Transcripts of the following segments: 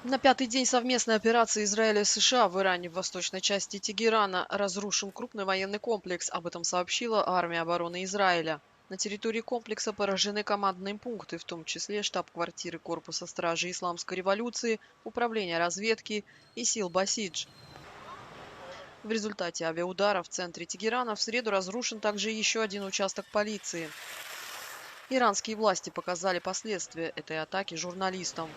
На пятый день совместной операции Израиля и США в Иране в восточной части Тегерана разрушен крупный военный комплекс. Об этом сообщила армия обороны Израиля. На территории комплекса поражены командные пункты, в том числе штаб-квартиры Корпуса стражи Исламской революции, Управления разведки и сил Басидж. В результате авиаудара в центре Тегерана в среду разрушен также еще один участок полиции. Иранские власти показали последствия этой атаки журналистам.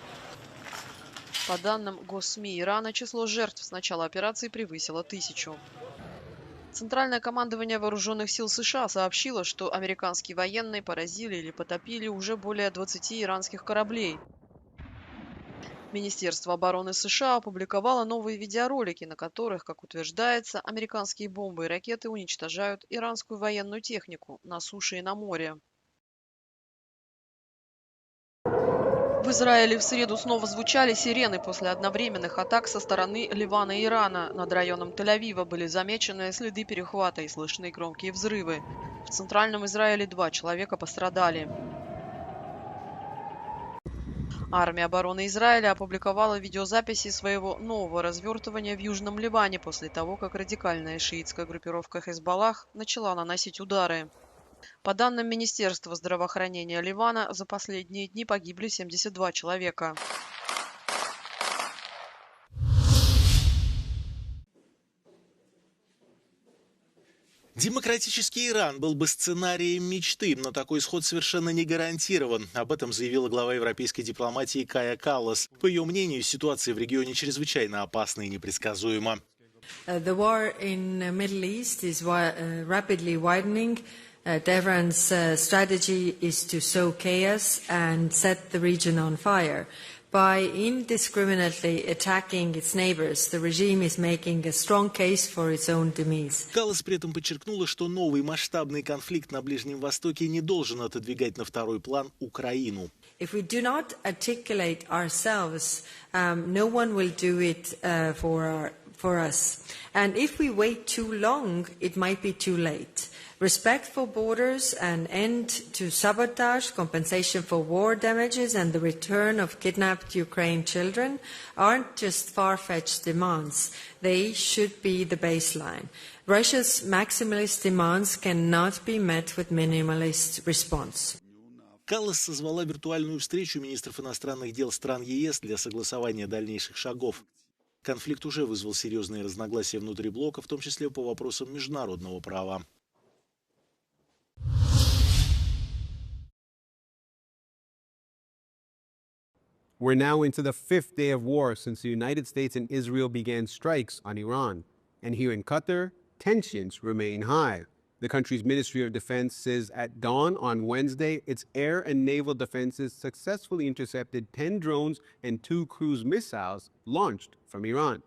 По данным госсми Ирана, число жертв с начала операции превысило 1000. Центральное командование вооруженных сил США сообщило, что американские военные поразили или потопили уже более 20 иранских кораблей. Министерство обороны США опубликовало новые видеоролики, на которых, как утверждается, американские бомбы и ракеты уничтожают иранскую военную технику на суше и на море. В Израиле в среду снова звучали сирены после одновременных атак со стороны Ливана и Ирана. Над районом Тель-Авива были замечены следы перехвата и слышны громкие взрывы. В центральном Израиле 2 человека пострадали. Армия обороны Израиля опубликовала видеозаписи своего нового развертывания в Южном Ливане после того, как радикальная шиитская группировка Хезболлах начала наносить удары. По данным Министерства здравоохранения Ливана, за последние дни погибли 72 человека. Демократический Иран был бы сценарием мечты, но такой исход совершенно не гарантирован. Об этом заявила глава европейской дипломатии Кая Каллас. По ее мнению, ситуация в регионе чрезвычайно опасна и непредсказуема. The war in the Middle East is rapidly widening. Tehran's strategy is to sow chaos and set the region on fire. By indiscriminately attacking its neighbors, the regime is making a strong case for its own demise. Каллас при этом подчеркнула, что новый масштабный конфликт на Ближнем Востоке не должен отодвигать на второй план Украину. If we do not articulate ourselves, no one will do it for us. And if we wait too long, it might be too late. Respect for borders, an end to sabotage, compensation for war damages, and the return of kidnapped Ukraine children aren't just far-fetched demands. They should be the baseline. Russia's maximalist demands cannot be met with minimalist response. Каллас созвала виртуальную встречу министров иностранных дел стран ЕС для согласования дальнейших шагов. Конфликт уже вызвал серьезные разногласия внутри блока, в том числе по вопросам международного права. We're now into the 5th day of war since the United States and Israel began strikes on Iran. And here in Qatar, tensions remain high. The country's Ministry of Defense says at dawn on Wednesday, its air and naval defenses successfully intercepted 10 drones and 2 cruise missiles launched from Iran.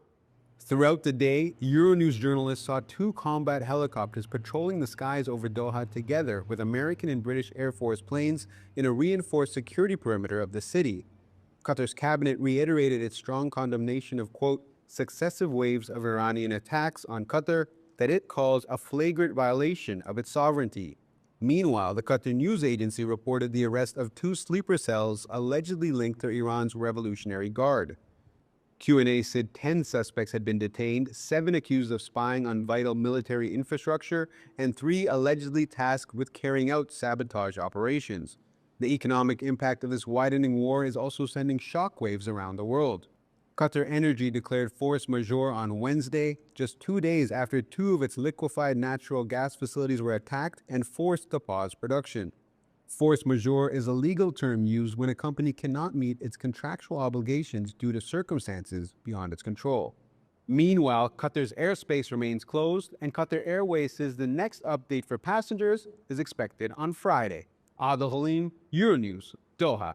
Throughout the day, Euronews journalists saw 2 combat helicopters patrolling the skies over Doha together with American and British Air Force planes in a reinforced security perimeter of the city. Qatar's cabinet reiterated its strong condemnation of, quote, successive waves of Iranian attacks on Qatar that it calls a flagrant violation of its sovereignty. Meanwhile, the Qatar news agency reported the arrest of 2 sleeper cells allegedly linked to Iran's Revolutionary Guard. Q&A said 10 suspects had been detained, 7 accused of spying on vital military infrastructure, and 3 allegedly tasked with carrying out sabotage operations. The economic impact of this widening war is also sending shockwaves around the world. Qatar Energy declared force majeure on Wednesday, just 2 days after 2 of its liquefied natural gas facilities were attacked and forced to pause production. Force majeure is a legal term used when a company cannot meet its contractual obligations due to circumstances beyond its control. Meanwhile, Qatar's airspace remains closed, and Qatar Airways says the next update for passengers is expected on Friday. Adil Halim, Euronews, Doha.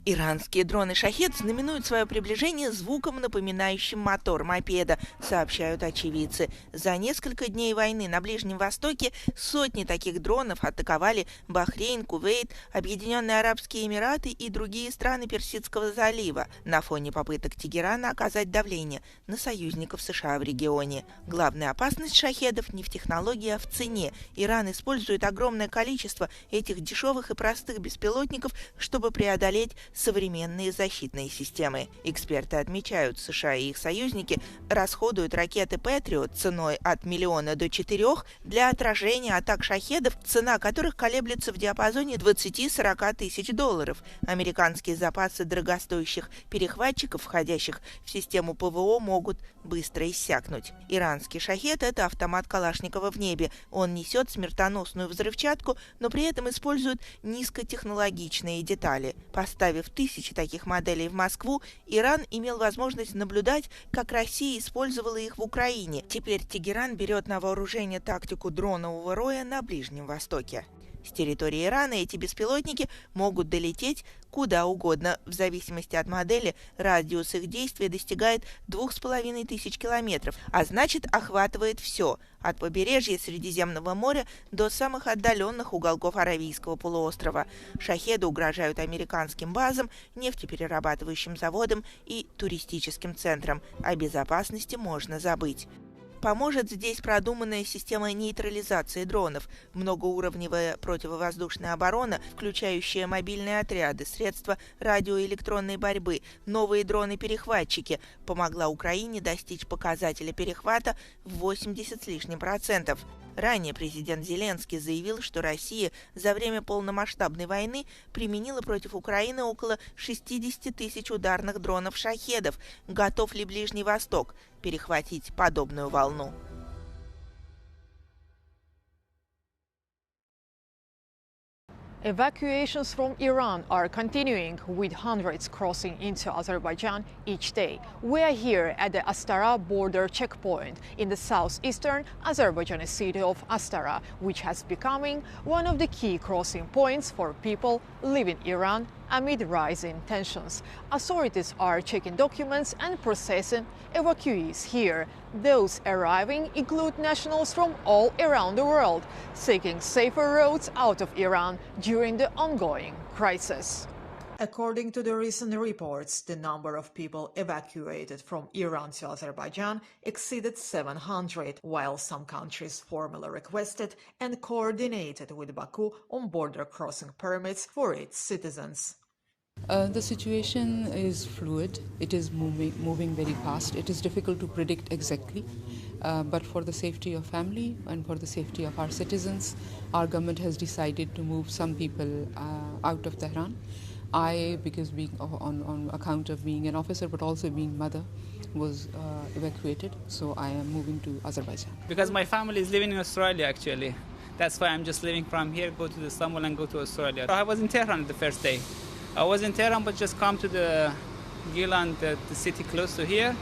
Иранские дроны «Шахед» знаменуют свое приближение звуком, напоминающим мотор мопеда, сообщают очевидцы. За несколько дней войны на Ближнем Востоке сотни таких дронов атаковали Бахрейн, Кувейт, Объединенные Арабские Эмираты и другие страны Персидского залива на фоне попыток Тегерана оказать давление на союзников США в регионе. Главная опасность «Шахедов» не в технологии, а в цене. Иран использует огромное количество этих дешевых и простых беспилотников, чтобы преодолеть современные защитные системы. Эксперты отмечают, США и их союзники расходуют ракеты «Патриот» ценой от 1 миллиона до 4 для отражения атак «Шахедов», цена которых колеблется в диапазоне 20-40 тысяч долларов. Американские запасы дорогостоящих перехватчиков, входящих в систему ПВО, могут быстро иссякнуть. Иранский «Шахед» — это автомат Калашникова в небе. Он несет смертоносную взрывчатку, но при этом использует низкотехнологичные детали. Поставив тысячи таких моделей в Москву, Иран имел возможность наблюдать, как Россия использовала их в Украине. Теперь Тегеран берет на вооружение тактику дронового роя на Ближнем Востоке. С территории Ирана эти беспилотники могут долететь куда угодно. В зависимости от модели радиус их действия достигает 2500 километров, а значит охватывает все – от побережья Средиземного моря до самых отдаленных уголков Аравийского полуострова. «Шахеды» угрожают американским базам, нефтеперерабатывающим заводам и туристическим центрам. О безопасности можно забыть. Поможет здесь продуманная система нейтрализации дронов, многоуровневая противовоздушная оборона, включающая мобильные отряды, средства радиоэлектронной борьбы, новые дроны-перехватчики, помогла Украине достичь показателя перехвата в 80 с лишним %. Ранее президент Зеленский заявил, что Россия за время полномасштабной войны применила против Украины около 60 тысяч ударных дронов «Шахедов». Готов ли Ближний Восток перехватить подобную волну? Evacuations from Iran are continuing, with hundreds crossing into Azerbaijan each day. We are here at the Astara border checkpoint in the southeastern Azerbaijani city of Astara, which has becoming one of the key crossing points for people leaving Iran amid rising tensions. Authorities are checking documents and processing evacuees here. Those arriving include nationals from all around the world, seeking safer roads out of Iran during the ongoing crisis. According to the recent reports, the number of people evacuated from Iran to Azerbaijan exceeded 700, while some countries formally requested and coordinated with Baku on border crossing permits for its citizens. The situation is fluid. It is moving very fast. It is difficult to predict exactly, but for the safety of family and for the safety of our citizens, our government has decided to move some people out of Tehran. I, because being on account of being an officer but also being mother, was evacuated, so I am moving to Azerbaijan. Because my family is living in Australia actually. That's why I'm just leaving from here, go to Istanbul and go to Australia. I was in Tehran the first day. I was in Tehran but just come to the Gilan, the city close to here.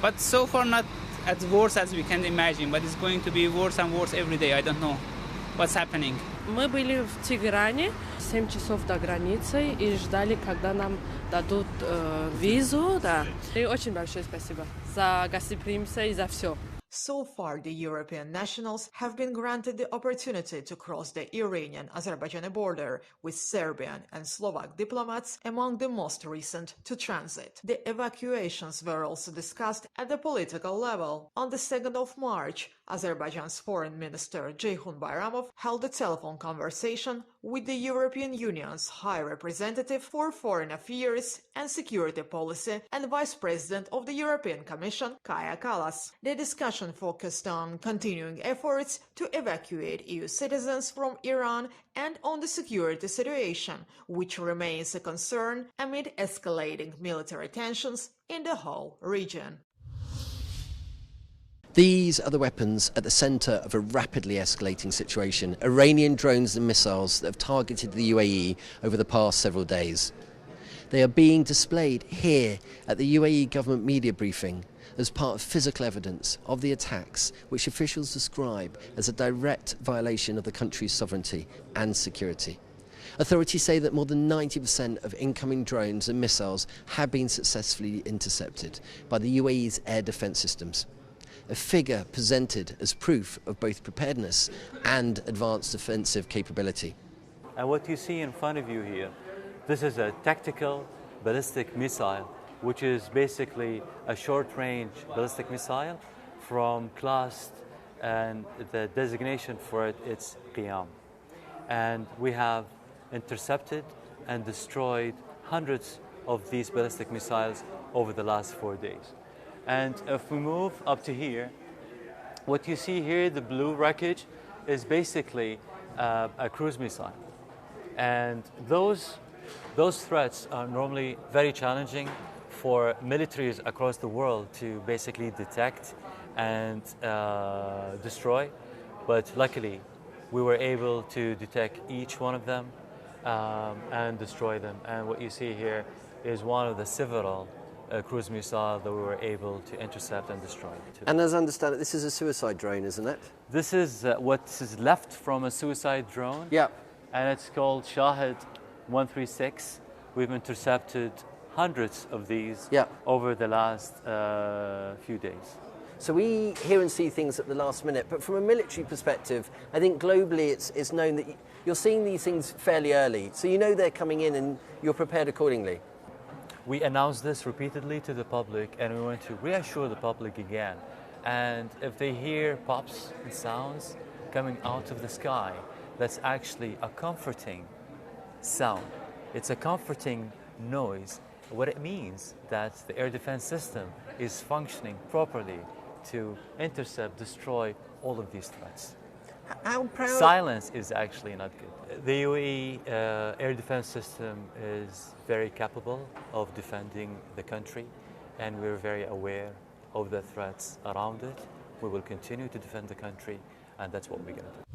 But so far not as worse as we can imagine, but it's going to be worse and worse every day. I don't know what's happening. Мы были в Тегеране 7 часов до границы и ждали, когда нам дадут визу. Да. И очень большое спасибо за гостеприимство и за все. So far, the European nationals have been granted the opportunity to cross the Iranian-Azerbaijani border, with Serbian and Slovak diplomats among the most recent to transit. The evacuations were also discussed at the political level. On the 2nd of March, Azerbaijan's Foreign Minister Ceyhun Bayramov held a telephone conversation with the European Union's High Representative for Foreign Affairs and Security Policy and Vice President of the European Commission, Kaja Kallas. The discussion focused on continuing efforts to evacuate EU citizens from Iran and on the security situation, which remains a concern amid escalating military tensions in the whole region. These are the weapons at the centre of a rapidly escalating situation. Iranian drones and missiles that have targeted the UAE over the past several days. They are being displayed here at the UAE government media briefing as part of physical evidence of the attacks, which officials describe as a direct violation of the country's sovereignty and security. Authorities say that more than 90% of incoming drones and missiles have been successfully intercepted by the UAE's air defence systems, a figure presented as proof of both preparedness and advanced defensive capability. And what you see in front of you here, this is a tactical ballistic missile, which is basically a short-range ballistic missile from class, and the designation for it is Qiyam. And we have intercepted and destroyed hundreds of these ballistic missiles over the last 4 days. And if we move up to here, what you see here, the blue wreckage, is basically a cruise missile. And those threats are normally very challenging for militaries across the world to basically detect and destroy. But luckily, we were able to detect each one of them and destroy them. And what you see here is one of the several cruise missiles that we were able to intercept and destroy. And as I understand it, this is a suicide drone, isn't it? This is what is left from a suicide drone. Yeah. And it's called Shahid 136. We've intercepted hundreds of these over the last few days. So we hear and see things at the last minute, but from a military perspective, I think globally it's known that you're seeing these things fairly early, so you know they're coming in and you're prepared accordingly. We announced this repeatedly to the public, and we want to reassure the public again. And if they hear pops and sounds coming out of the sky, that's actually a comforting sound. It's a comforting noise. What it means that the air defense system is functioning properly to intercept, destroy all of these threats. How proud? Silence is actually not good. The UAE air defense system is very capable of defending the country, and we're very aware of the threats around it. We will continue to defend the country, and that's what we're going to do.